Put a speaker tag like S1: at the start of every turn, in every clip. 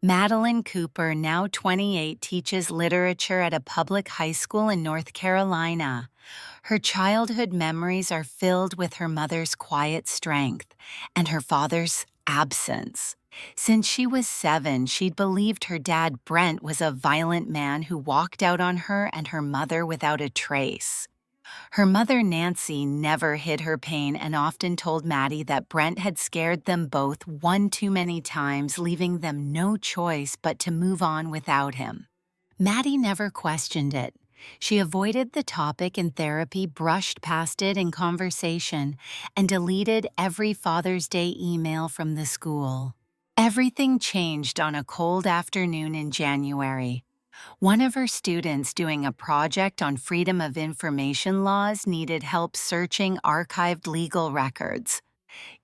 S1: Madeline Cooper, now 28, teaches literature at a public high school in North Carolina. Her childhood memories are filled with her mother's quiet strength and her father's absence. Since she was 7, she'd believed her dad Brent was a violent man who walked out on her and her mother without a trace. Her mother, Nancy, never hid her pain and often told Maddie that Brent had scared them both one too many times, leaving them no choice but to move on without him. Maddie never questioned it. She avoided the topic in therapy, brushed past it in conversation, and deleted every Father's Day email from the school. Everything changed on a cold afternoon in January. One of her students doing a project on freedom of information laws needed help searching archived legal records.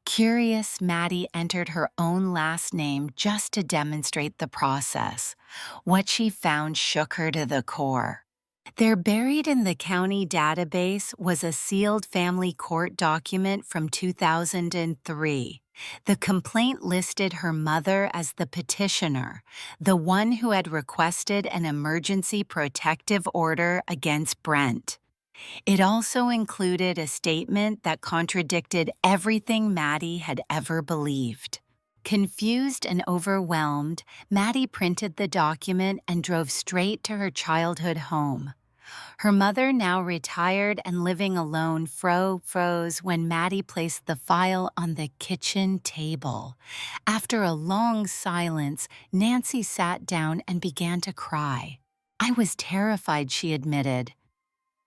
S1: Curious, Maddie entered her own last name just to demonstrate the process. What she found shook her to the core. There, buried in the county database, was a sealed family court document from 2003. The complaint listed her mother as the petitioner, the one who had requested an emergency protective order against Brent. It also included a statement that contradicted everything Maddie had ever believed. Confused and overwhelmed, Maddie printed the document and drove straight to her childhood home. Her mother, now retired and living alone, froze when Maddie placed the file on the kitchen table. After a long silence, Nancy sat down and began to cry. "I was terrified," she admitted.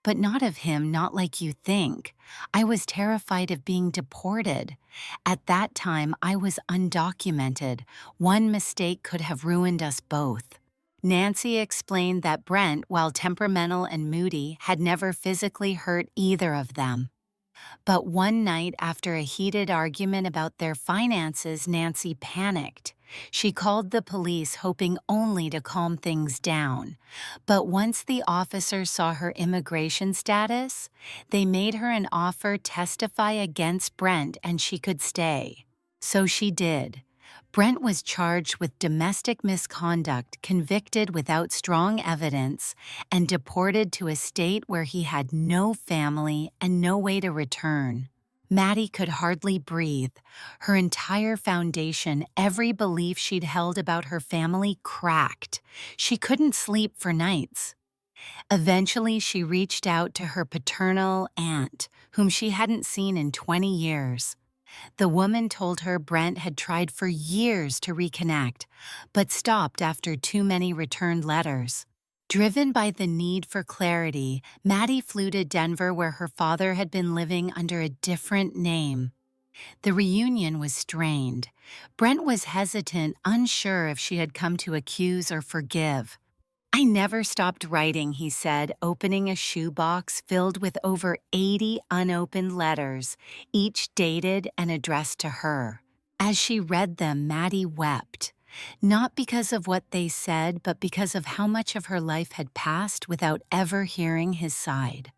S1: "But not of him, not like you think. I was terrified of being deported. At that time, I was undocumented. One mistake could have ruined us both." Nancy explained that Brent, while temperamental and moody, had never physically hurt either of them. But one night, after a heated argument about their finances, Nancy panicked. She called the police, hoping only to calm things down. But once the officers saw her immigration status, they made her an offer to testify against Brent and she could stay. So she did. Brent was charged with domestic misconduct, convicted without strong evidence, and deported to a state where he had no family and no way to return. Maddie could hardly breathe. Her entire foundation, every belief she'd held about her family, cracked. She couldn't sleep for nights. Eventually, she reached out to her paternal aunt, whom she hadn't seen in 20 years. The woman told her Brent had tried for years to reconnect, but stopped after too many returned letters. Driven by the need for clarity, Maddie flew to Denver, where her father had been living under a different name. The reunion was strained. Brent was hesitant, unsure if she had come to accuse or forgive. "I never stopped writing," he said, opening a shoebox filled with over 80 unopened letters, each dated and addressed to her. As she read them, Maddie wept, not because of what they said, but because of how much of her life had passed without ever hearing his side.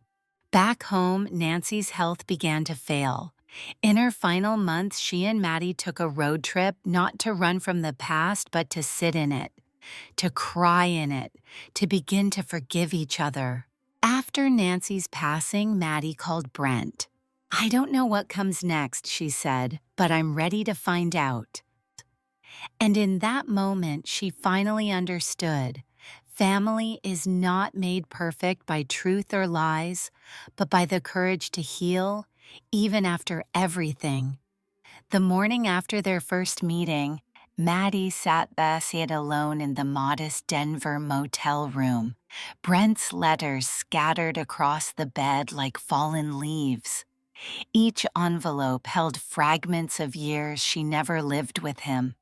S1: Back home, Nancy's health began to fail. In her final months, she and Maddie took a road trip, not to run from the past, but to sit in it, to cry in it, to begin to forgive each other. After Nancy's passing, Maddie called Brent. "I don't know what comes next," she said, "but I'm ready to find out." And in that moment, she finally understood. Family is not made perfect by truth or lies, but by the courage to heal, even after everything. The morning after their first meeting, Maddie sat alone in the modest Denver motel room, Brent's letters scattered across the bed like fallen leaves. Each envelope held fragments of years she never lived with him.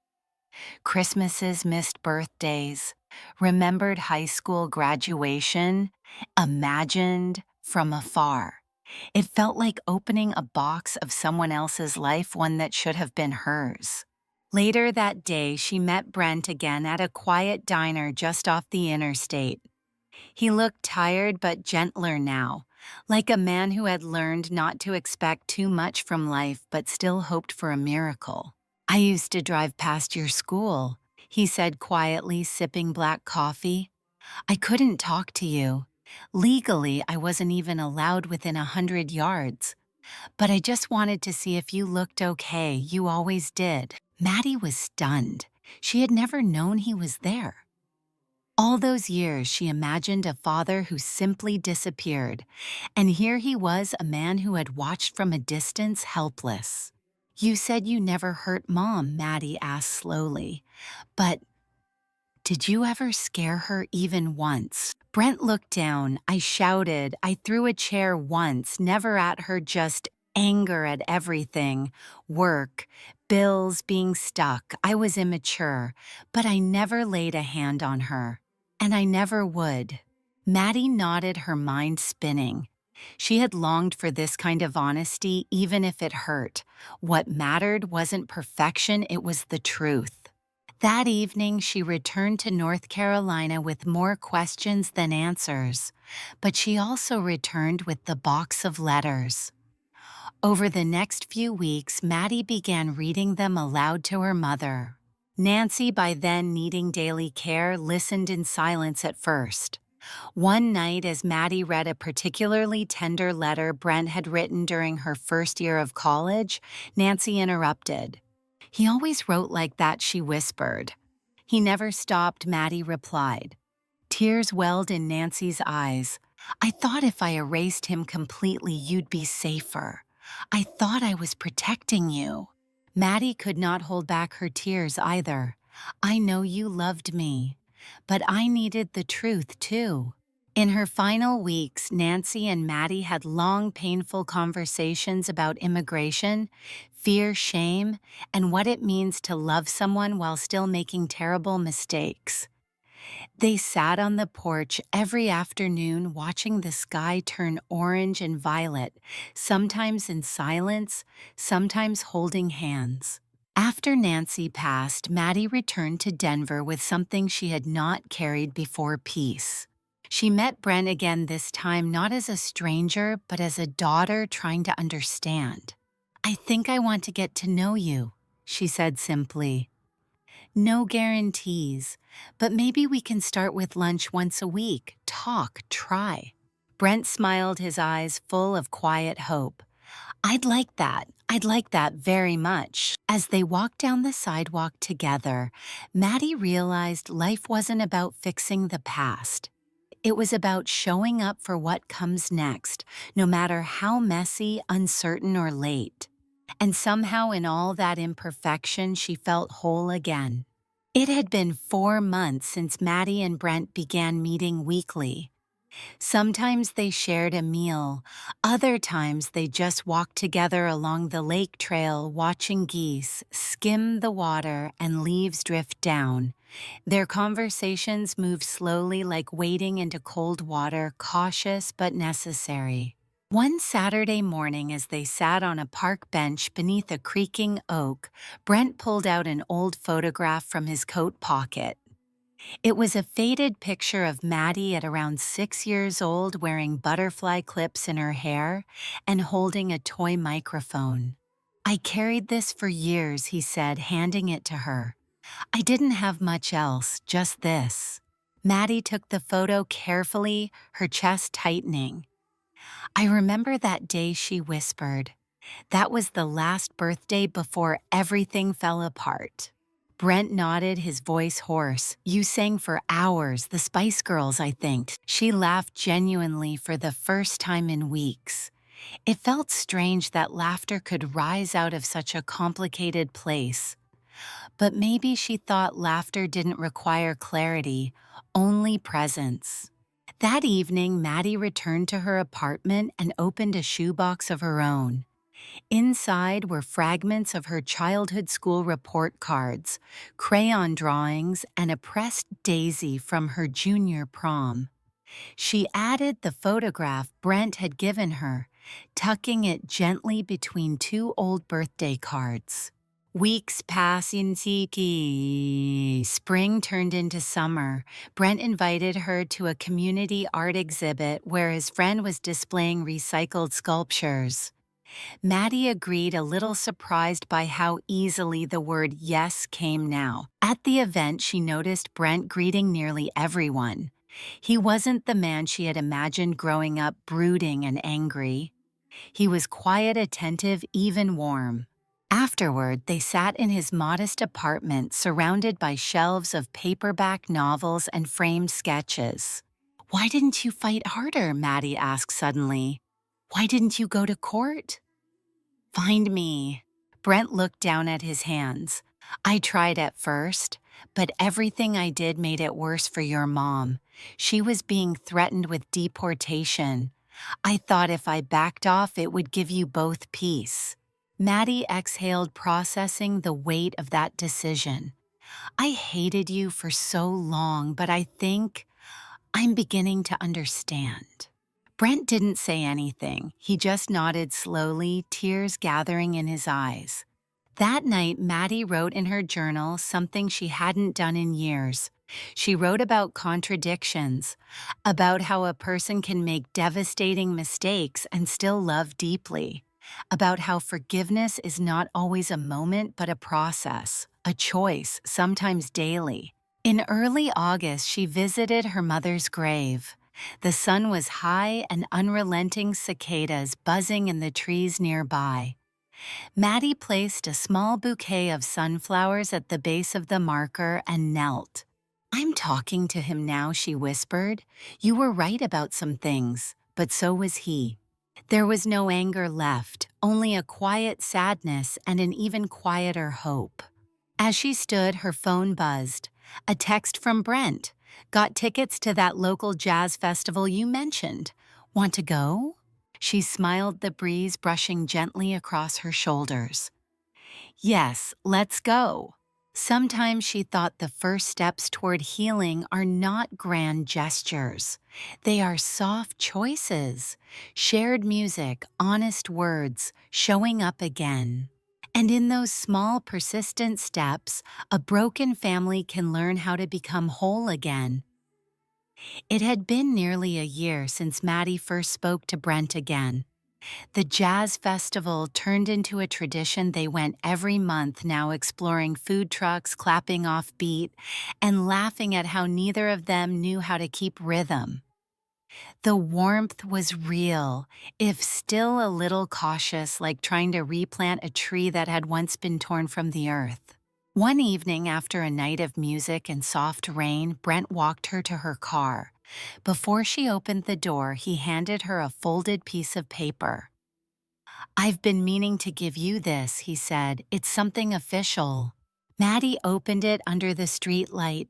S1: Christmases, missed birthdays, remembered high school graduation, imagined from afar. It felt like opening a box of someone else's life, one that should have been hers. Later that day, she met Brent again at a quiet diner just off the interstate. He looked tired but gentler now, like a man who had learned not to expect too much from life but still hoped for a miracle. "I used to drive past your school," he said quietly, sipping black coffee. I couldn't talk to you. Legally, I wasn't even allowed within 100 yards. But I just wanted to see if you looked okay. You always did. Maddie was stunned. She had never known he was there. All those years, she imagined a father who simply disappeared, and here he was, a man who had watched from a distance, helpless. You said you never hurt Mom, Maddie asked slowly. But did you ever scare her even once? Brent looked down. I shouted. I threw a chair once, never at her, just anger at everything. Work, bills, being stuck. I was immature, but I never laid a hand on her. And I never would. Maddie nodded, her mind spinning. She had longed for this kind of honesty, even if it hurt. What mattered wasn't perfection, it was the truth. That evening, she returned to North Carolina with more questions than answers, but she also returned with the box of letters. Over the next few weeks, Maddie began reading them aloud to her mother. Nancy, by then needing daily care, listened in silence at first. One night, as Maddie read a particularly tender letter Brent had written during her first year of college, Nancy interrupted. He always wrote like that, she whispered. He never stopped, Maddie replied. Tears welled in Nancy's eyes. I thought if I erased him completely, you'd be safer. I thought I was protecting you. Maddie could not hold back her tears either. I know you loved me, but I needed the truth too. In her final weeks, Nancy and Maddie had long, painful conversations about immigration, fear, shame, and what it means to love someone while still making terrible mistakes. They sat on the porch every afternoon watching the sky turn orange and violet, sometimes in silence, sometimes holding hands. After Nancy passed, Maddie returned to Denver with something she had not carried before: peace. She met Brent again, this time not as a stranger, but as a daughter trying to understand. I think I want to get to know you, she said simply. No guarantees, but maybe we can start with lunch once a week. Talk, try. Brent smiled, his eyes full of quiet hope. I'd like that. I'd like that very much. As they walked down the sidewalk together, Maddie realized life wasn't about fixing the past. It was about showing up for what comes next, no matter how messy, uncertain, or late. And somehow in all that imperfection, she felt whole again. It had been 4 months since Maddie and Brent began meeting weekly. Sometimes they shared a meal, other times they just walked together along the lake trail watching geese skim the water and leaves drift down. Their conversations moved slowly, like wading into cold water, cautious but necessary. One Saturday morning, as they sat on a park bench beneath a creaking oak, Brent pulled out an old photograph from his coat pocket. It was a faded picture of Maddie at around 6 years old, wearing butterfly clips in her hair and holding a toy microphone. I carried this for years, he said, handing it to her. I didn't have much else, just this. Maddie took the photo carefully, her chest tightening. I remember that day, she whispered. That was the last birthday before everything fell apart. Brent nodded, his voice hoarse. You sang for hours, the Spice Girls, I think. She laughed genuinely for the first time in weeks. It felt strange that laughter could rise out of such a complicated place. But maybe she thought laughter didn't require clarity, only presence. That evening, Maddie returned to her apartment and opened a shoebox of her own. Inside were fragments of her childhood school report cards, crayon drawings, and a pressed daisy from her junior prom. She added the photograph Brent had given her, tucking it gently between 2 old birthday cards. Weeks passed in Siki. Spring turned into summer. Brent invited her to a community art exhibit where his friend was displaying recycled sculptures. Maddie agreed, a little surprised by how easily the word yes came now. At the event, she noticed Brent greeting nearly everyone. He wasn't the man she had imagined growing up, brooding and angry. He was quiet, attentive, even warm. Afterward, they sat in his modest apartment surrounded by shelves of paperback novels and framed sketches. "Why didn't you fight harder?" Maddie asked suddenly. "Why didn't you go to court?" "Find me." Brent looked down at his hands. "I tried at first, but everything I did made it worse for your mom. She was being threatened with deportation. I thought if I backed off, it would give you both peace." Maddie exhaled, processing the weight of that decision. "I hated you for so long, but I think I'm beginning to understand." Brent didn't say anything. He just nodded slowly, tears gathering in his eyes. That night, Maddie wrote in her journal something she hadn't done in years. She wrote about contradictions, about how a person can make devastating mistakes and still love deeply, about how forgiveness is not always a moment but a process, a choice, sometimes daily. In early August, she visited her mother's grave. The sun was high and unrelenting cicadas buzzing in the trees nearby. Maddie placed a small bouquet of sunflowers at the base of the marker and knelt. "I'm talking to him now," she whispered. "You were right about some things, but so was he." There was no anger left, only a quiet sadness and an even quieter hope. As she stood, her phone buzzed. A text from Brent. "Got tickets to that local jazz festival you mentioned. Want to go?" She smiled, the breeze brushing gently across her shoulders. "Yes, let's go." Sometimes she thought the first steps toward healing are not grand gestures. They are soft choices, shared music, honest words, showing up again. And in those small, persistent steps, a broken family can learn how to become whole again. It had been nearly a year since Maddie first spoke to Brent again. The jazz festival turned into a tradition. They went every month now, exploring food trucks, clapping off beat, and laughing at how neither of them knew how to keep rhythm. The warmth was real, if still a little cautious, like trying to replant a tree that had once been torn from the earth. One evening, after a night of music and soft rain, Brent walked her to her car. Before she opened the door, he handed her a folded piece of paper. "I've been meaning to give you this," he said. "It's something official." Maddie opened it under the streetlight.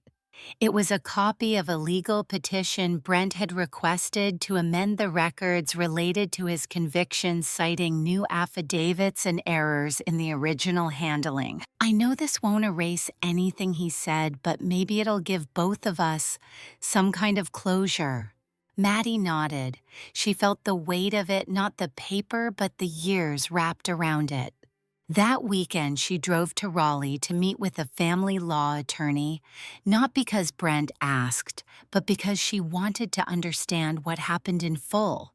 S1: It was a copy of a legal petition Brent had requested to amend the records related to his convictions, citing new affidavits and errors in the original handling. "I know this won't erase anything," he said, "but maybe it'll give both of us some kind of closure." Maddie nodded. She felt the weight of it, not the paper, but the years wrapped around it. That weekend, she drove to Raleigh to meet with a family law attorney, not because Brent asked, but because she wanted to understand what happened in full.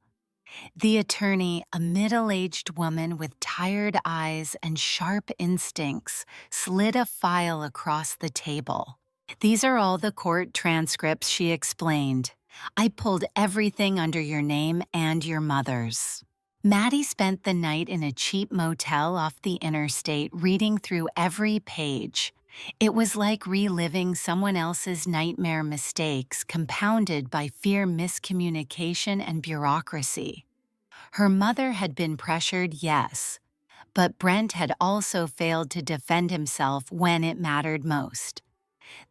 S1: The attorney, a middle-aged woman with tired eyes and sharp instincts, slid a file across the table. "These are all the court transcripts," she explained. "I pulled everything under your name and your mother's." Maddie spent the night in a cheap motel off the interstate, reading through every page. It was like reliving someone else's nightmare mistakes, compounded by fear, miscommunication, and bureaucracy. Her mother had been pressured, yes, but Brent had also failed to defend himself when it mattered most.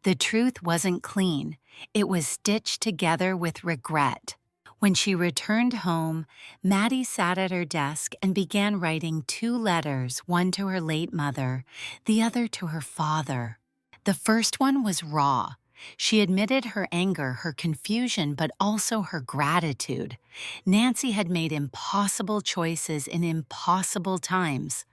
S1: The truth wasn't clean. It was stitched together with regret. When she returned home, Maddie sat at her desk and began writing 2 letters, one to her late mother, the other to her father. The first one was raw. She admitted her anger, her confusion, but also her gratitude. Nancy had made impossible choices in impossible times.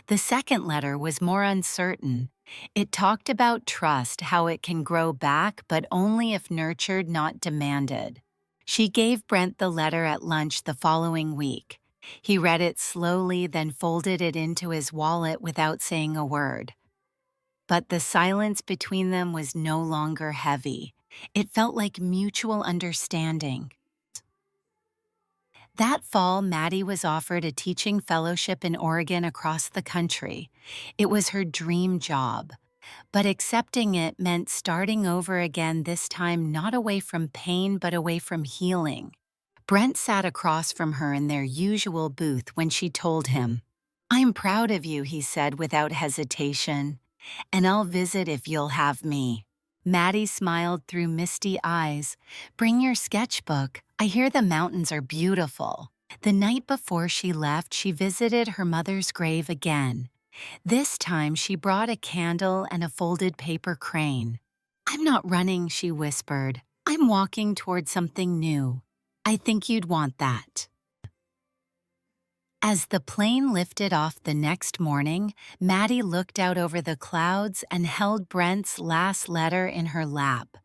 S1: The second letter was more uncertain. It talked about trust, how it can grow back, but only if nurtured, not demanded. She gave Brent the letter at lunch the following week. He read it slowly, then folded it into his wallet without saying a word. But the silence between them was no longer heavy. It felt like mutual understanding. That fall, Maddie was offered a teaching fellowship in Oregon across the country. It was her dream job. But accepting it meant starting over again, this time not away from pain but away from healing. Brent sat across from her in their usual booth when she told him. "I'm proud of you," he said without hesitation, "and I'll visit if you'll have me." Maddie smiled through misty eyes. "Bring your sketchbook. I hear the mountains are beautiful." The night before she left, she visited her mother's grave again. This time she brought a candle and a folded paper crane. "I'm not running," she whispered. "I'm walking toward something new. I think you'd want that." As the plane lifted off the next morning, Maddie looked out over the clouds and held Brent's last letter in her lap,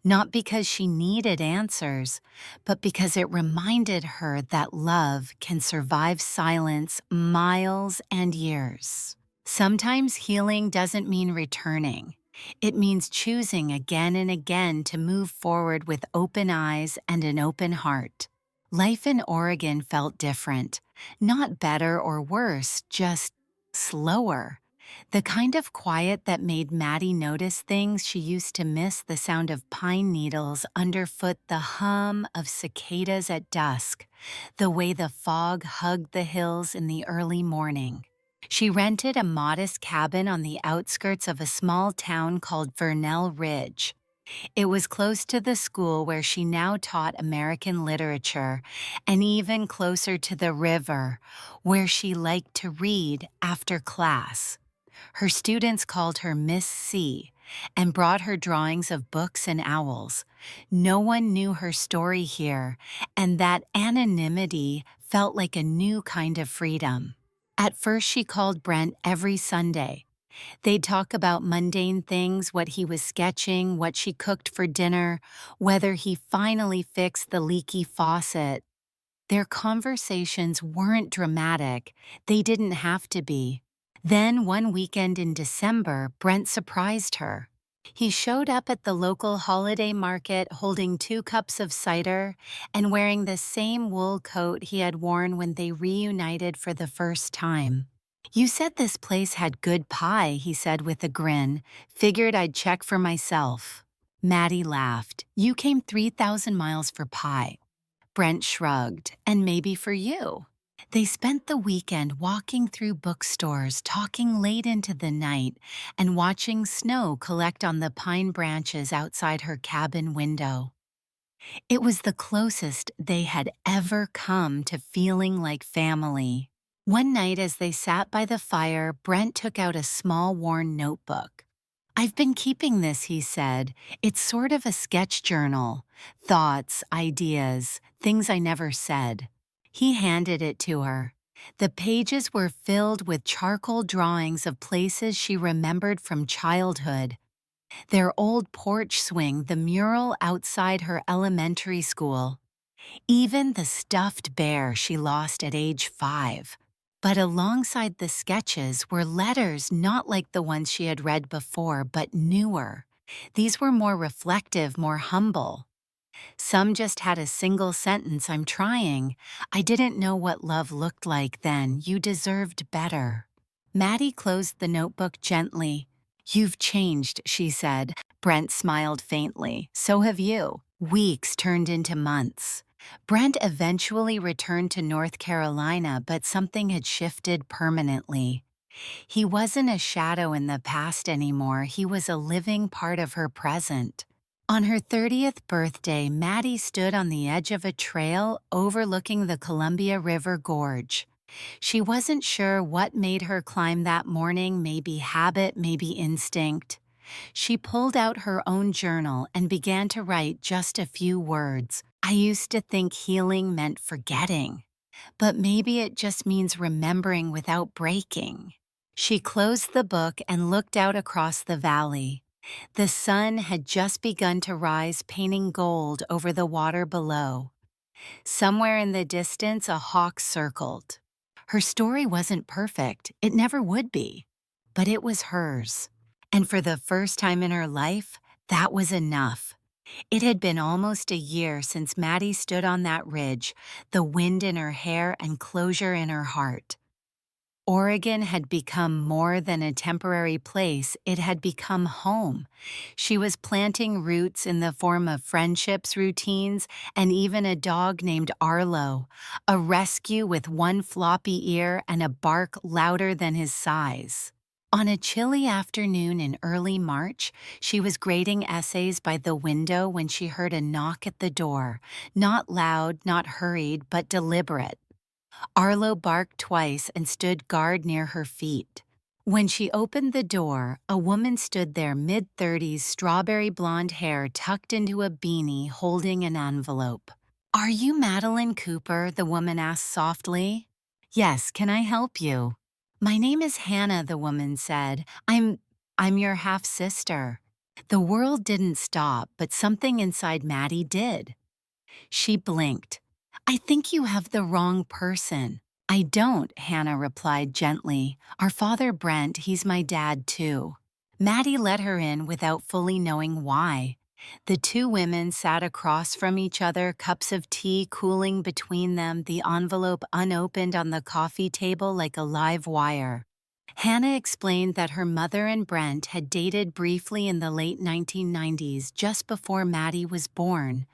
S1: not because she needed answers, but because it reminded her that love can survive silence miles and years. Sometimes healing doesn't mean returning. It means choosing again and again to move forward with open eyes and an open heart. Life in Oregon felt different. Not better or worse, just slower. The kind of quiet that made Maddie notice things she used to miss: the sound of pine needles underfoot, the hum of cicadas at dusk, the way the fog hugged the hills in the early morning. She rented a modest cabin on the outskirts of a small town called Vernell Ridge. It was close to the school where she now taught American literature, and even closer to the river, where she liked to read after class. Her students called her Miss C and brought her drawings of books and owls. No one knew her story here, and that anonymity felt like a new kind of freedom. At first, she called Brent every Sunday. They'd talk about mundane things: what he was sketching, what she cooked for dinner, whether he finally fixed the leaky faucet. Their conversations weren't dramatic. They didn't have to be. Then, one weekend in December, Brent surprised her. He showed up at the local holiday market holding 2 cups of cider and wearing the same wool coat he had worn when they reunited for the first time. "You said this place had good pie," he said with a grin. "Figured I'd check for myself." Maddie laughed. "You came 3,000 miles for pie." Brent shrugged. "And maybe for you." They spent the weekend walking through bookstores, talking late into the night, and watching snow collect on the pine branches outside her cabin window. It was the closest they had ever come to feeling like family. One night, as they sat by the fire, Brent took out a small worn notebook. "I've been keeping this," he said. "It's sort of a sketch journal. Thoughts, ideas, things I never said." He handed it to her. The pages were filled with charcoal drawings of places she remembered from childhood. Their old porch swing, the mural outside her elementary school, even the stuffed bear she lost at age 5. But alongside the sketches were letters not like the ones she had read before, but newer. These were more reflective, more humble. Some just had a single sentence: "I'm trying. I didn't know what love looked like then. You deserved better." Maddie closed the notebook gently. "You've changed," she said. Brent smiled faintly. "So have you." Weeks turned into months. Brent eventually returned to North Carolina, but something had shifted permanently. He wasn't a shadow in the past anymore. He was a living part of her present. On her 30th birthday, Maddie stood on the edge of a trail overlooking the Columbia River Gorge. She wasn't sure what made her climb that morning, maybe habit, maybe instinct. She pulled out her own journal and began to write just a few words. "I used to think healing meant forgetting, but maybe it just means remembering without breaking." She closed the book and looked out across the valley. The sun had just begun to rise, painting gold over the water below. Somewhere in the distance, a hawk circled. Her story wasn't perfect, it never would be, but it was hers. And for the first time in her life, that was enough. It had been almost a year since Maddie stood on that ridge, the wind in her hair and closure in her heart. Oregon had become more than a temporary place, it had become home. She was planting roots in the form of friendships, routines, and even a dog named Arlo, a rescue with one floppy ear and a bark louder than his size. On a chilly afternoon in early March, she was grading essays by the window when she heard a knock at the door, not loud, not hurried, but deliberate. Arlo barked twice and stood guard near her feet. When she opened the door, a woman stood there, mid-30s, strawberry blonde hair tucked into a beanie, holding an envelope. "Are you Madeline Cooper?" the woman asked softly. "Yes, can I help you?" "My name is Hannah," the woman said. I'm your half-sister." The world didn't stop, but something inside Maddie did. She blinked. "I think you have the wrong person." "I don't," Hannah replied gently. "Our father Brent, he's my dad too." Maddie let her in without fully knowing why. The two women sat across from each other, cups of tea cooling between them, the envelope unopened on the coffee table like a live wire. Hannah explained that her mother and Brent had dated briefly in the late 1990s, just before Maddie was born.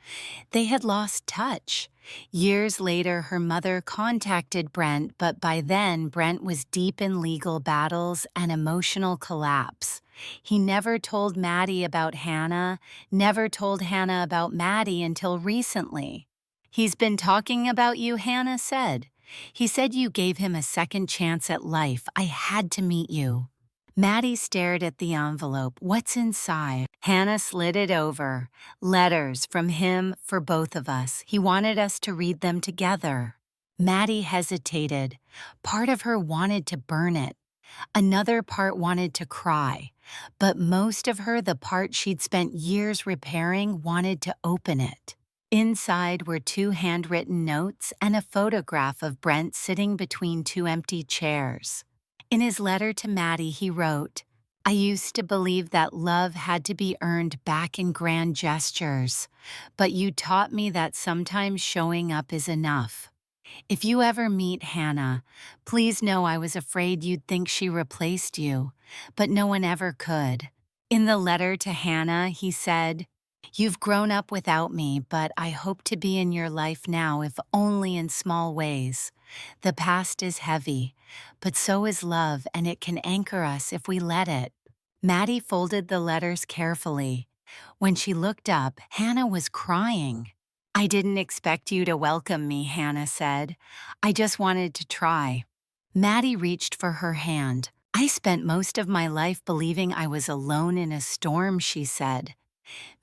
S1: They had lost touch. Years later, her mother contacted Brent, but by then, Brent was deep in legal battles and emotional collapse. He never told Maddie about Hannah, never told Hannah about Maddie until recently. "He's been talking about you," Hannah said. "He said you gave him a second chance at life. I had to meet you." Maddie stared at the envelope. "What's inside?" Hannah slid it over. "Letters from him for both of us. He wanted us to read them together." Maddie hesitated. Part of her wanted to burn it. Another part wanted to cry. But most of her, the part she'd spent years repairing, wanted to open it. Inside were two handwritten notes and a photograph of Brent sitting between two empty chairs. In his letter to Maddie, he wrote, "I used to believe that love had to be earned back in grand gestures, but you taught me that sometimes showing up is enough. If you ever meet Hannah, please know I was afraid you'd think she replaced you, but no one ever could." In the letter to Hannah, he said, "You've grown up without me, but I hope to be in your life now, if only in small ways. The past is heavy, but so is love, and it can anchor us if we let it." Maddie folded the letters carefully. When she looked up, Hannah was crying. "I didn't expect you to welcome me," Hannah said. "I just wanted to try." Maddie reached for her hand. "I spent most of my life believing I was alone in a storm," she said.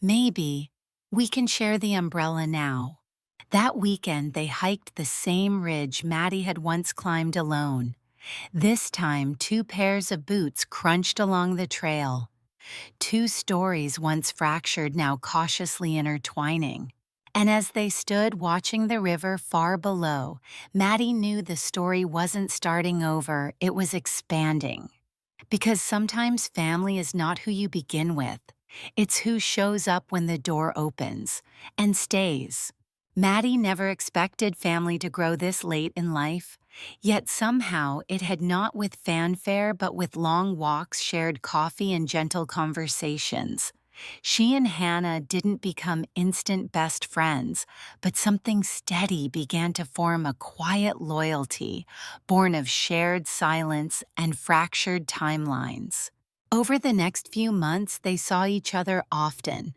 S1: "Maybe we can share the umbrella now." That weekend, they hiked the same ridge Maddie had once climbed alone. This time, two pairs of boots crunched along the trail. Two stories once fractured, now cautiously intertwining. And as they stood watching the river far below, Maddie knew the story wasn't starting over, it was expanding. Because sometimes family is not who you begin with. It's who shows up when the door opens and stays. Maddie never expected family to grow this late in life, yet somehow it had, not with fanfare but with long walks, shared coffee, and gentle conversations. She and Hannah didn't become instant best friends, but something steady began to form, a quiet loyalty, born of shared silence and fractured timelines. Over the next few months, they saw each other often.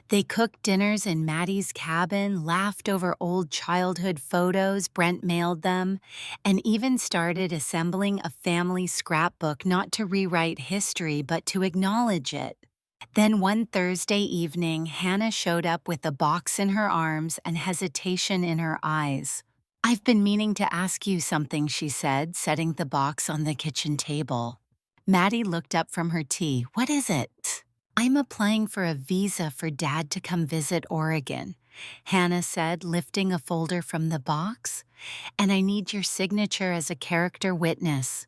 S1: They cooked dinners in Maddie's cabin, laughed over old childhood photos Brent mailed them, and even started assembling a family scrapbook, not to rewrite history but to acknowledge it. Then one Thursday evening, Hannah showed up with a box in her arms and hesitation in her eyes. "I've been meaning to ask you something," she said, setting the box on the kitchen table. Maddie looked up from her tea. "What is it?" I'm applying for a visa for Dad to come visit Oregon, Hannah said, lifting a folder from the box. And I need your signature as a character witness.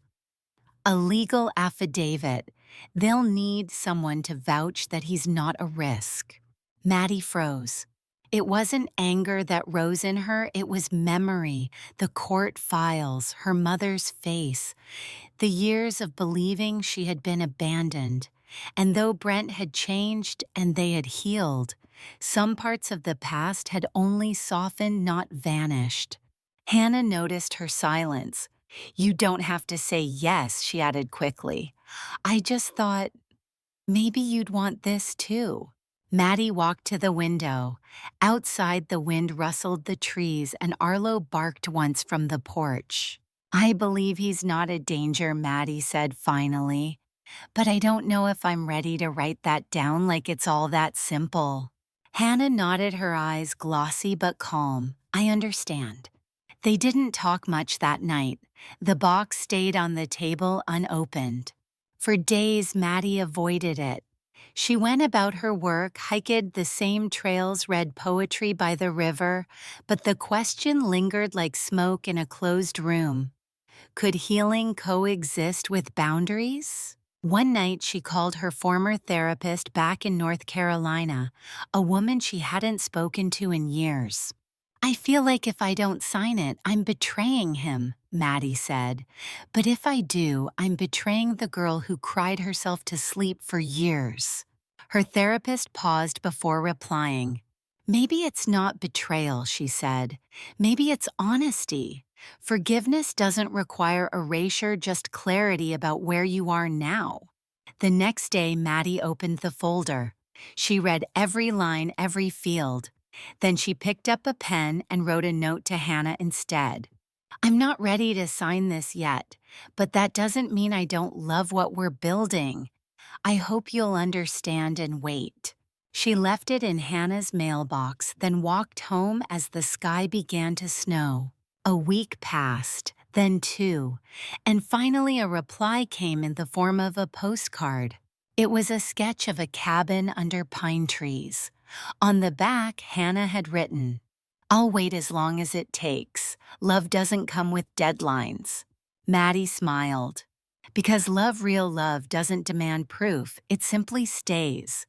S1: A legal affidavit. They'll need someone to vouch that he's not a risk. Maddie froze. It wasn't anger that rose in her, it was memory, the court files, her mother's face, the years of believing she had been abandoned. And though Brent had changed and they had healed, some parts of the past had only softened, not vanished. Hannah noticed her silence. You don't have to say yes, she added quickly. I just thought, maybe you'd want this too. Maddie walked to the window. Outside, the wind rustled the trees and Arlo barked once from the porch. I believe he's not a danger, Maddie said finally. But I don't know if I'm ready to write that down like it's all that simple. Hannah nodded, her eyes glossy but calm. I understand. They didn't talk much that night. The box stayed on the table unopened. For days, Maddie avoided it. She went about her work, hiked the same trails, read poetry by the river, but the question lingered like smoke in a closed room. Could healing coexist with boundaries? One night, she called her former therapist back in North Carolina, a woman she hadn't spoken to in years. I feel like if I don't sign it, I'm betraying him, Maddie said. But if I do, I'm betraying the girl who cried herself to sleep for years. Her therapist paused before replying. Maybe it's not betrayal, she said. Maybe it's honesty. Forgiveness doesn't require erasure, just clarity about where you are now. The next day, Maddie opened the folder. She read every line, every field. Then she picked up a pen and wrote a note to Hannah instead. I'm not ready to sign this yet, but that doesn't mean I don't love what we're building. I hope you'll understand and wait. She left it in Hannah's mailbox, then walked home as the sky began to snow. A week passed, then two, and finally a reply came in the form of a postcard. It was a sketch of a cabin under pine trees. On the back, Hannah had written, I'll wait as long as it takes. Love doesn't come with deadlines. Maddie smiled. Because real love doesn't demand proof, it simply stays.